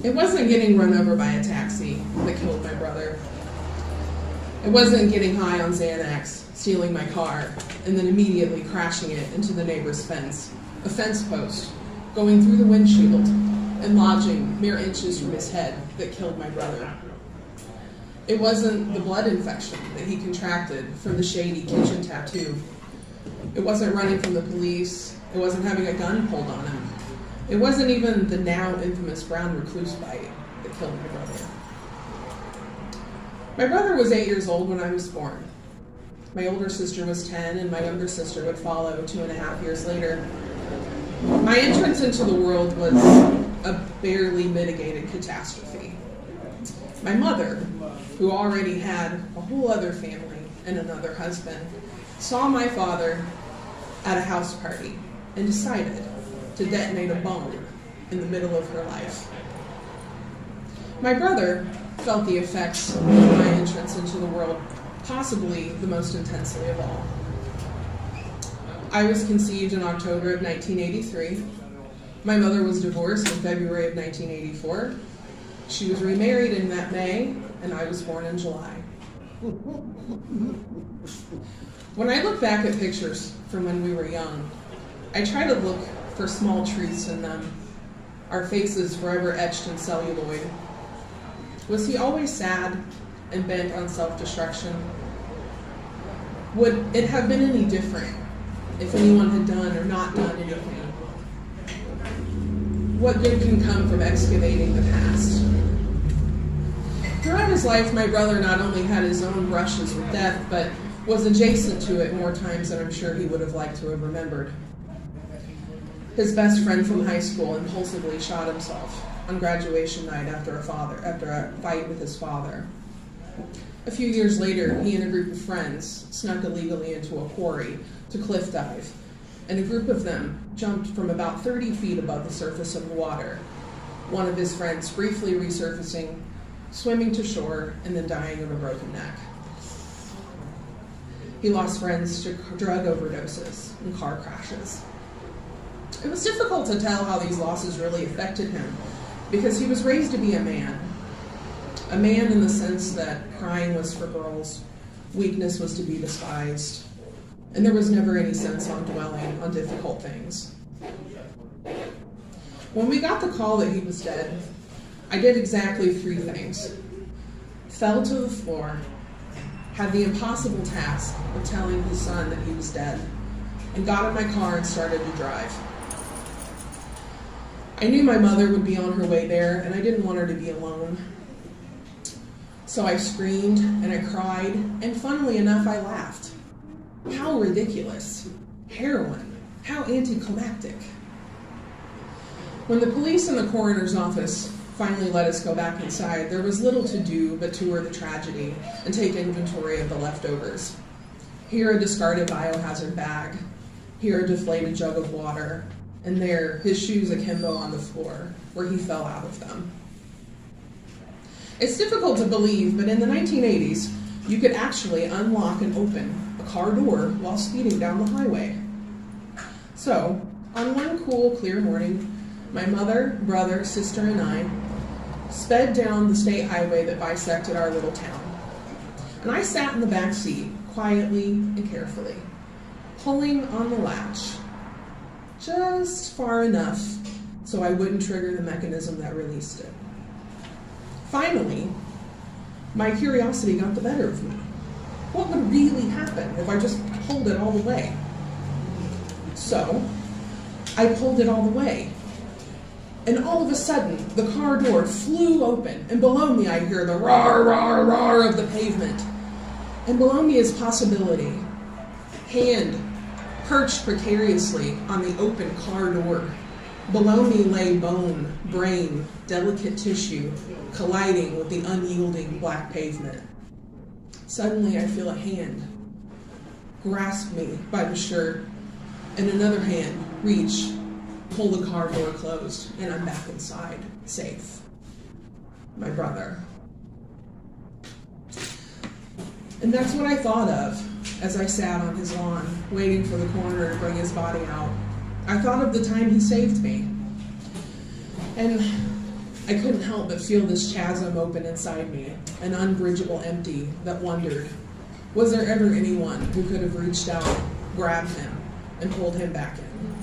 It wasn't getting run over by a taxi that killed my brother. It wasn't getting high on Xanax, stealing my car, and then immediately crashing it into the neighbor's fence, a fence post, going through the windshield and lodging mere inches from his head that killed my brother. It wasn't the blood infection that he contracted from the shady kitchen tattoo. It wasn't running from the police. It wasn't having a gun pulled on him. It wasn't even the now infamous brown recluse bite that killed my brother. My brother was 8 years old when I was born. My older sister was 10, and my younger sister would follow 2.5 years later. My entrance into the world was a barely mitigated catastrophe. My mother, who already had a whole other family and another husband, saw my father at a house party and decided to detonate a bomb in the middle of her life. My brother felt the effects of my entrance into the world possibly the most intensely of all. I was conceived in October of 1983. My mother was divorced in February of 1984. She was remarried in that May, and I was born in July. When I look back at pictures from when we were young, I try to look for small truths in them, our faces forever etched in celluloid. Was he always sad and bent on self-destruction? Would it have been any different if anyone had done or not done anything? What good can come from excavating the past? Throughout his life, my brother not only had his own brushes with death, but was adjacent to it more times than I'm sure he would have liked to have remembered. His best friend from high school impulsively shot himself on graduation night after a fight with his father. A few years later, he and a group of friends snuck illegally into a quarry to cliff dive, and a group of them jumped from about 30 feet above the surface of the water, one of his friends briefly resurfacing, swimming to shore, and then dying of a broken neck. He lost friends to drug overdoses and car crashes. It was difficult to tell how these losses really affected him, because he was raised to be a man. A man in the sense that crying was for girls, weakness was to be despised, and there was never any sense on dwelling on difficult things. When we got the call that he was dead, I did exactly 3 things. Fell to the floor, had the impossible task of telling his son that he was dead, and got in my car and started to drive. I knew my mother would be on her way there, and I didn't want her to be alone. So I screamed and I cried, and funnily enough, I laughed. How ridiculous. Heroin. How anticlimactic. When the police and the coroner's office finally let us go back inside, there was little to do but tour the tragedy and take inventory of the leftovers. Here a discarded biohazard bag, here a deflated jug of water, and there his shoes akimbo on the floor where he fell out of them. It's difficult to believe, but in the 1980s, you could actually unlock and open a car door while speeding down the highway. So, on one cool, clear morning, my mother, brother, sister, and I sped down the state highway that bisected our little town. And I sat in the back seat, quietly and carefully, pulling on the latch, just far enough so I wouldn't trigger the mechanism that released it. Finally, my curiosity got the better of me. What would really happen if I just pulled it all the way? So, I pulled it all the way. And all of a sudden, the car door flew open, and below me I hear the roar, roar, roar of the pavement. And below me is possibility. Hand perched precariously on the open car door. Below me lay bone, brain, delicate tissue, colliding with the unyielding black pavement. Suddenly I feel a hand grasp me by the shirt, and another hand reach, pull the car door closed, and I'm back inside, safe. My brother. And that's what I thought of as I sat on his lawn, waiting for the coroner to bring his body out. I thought of the time he saved me. And I couldn't help but feel this chasm open inside me, an unbridgeable empty that wondered, was there ever anyone who could have reached out, grabbed him, and pulled him back in?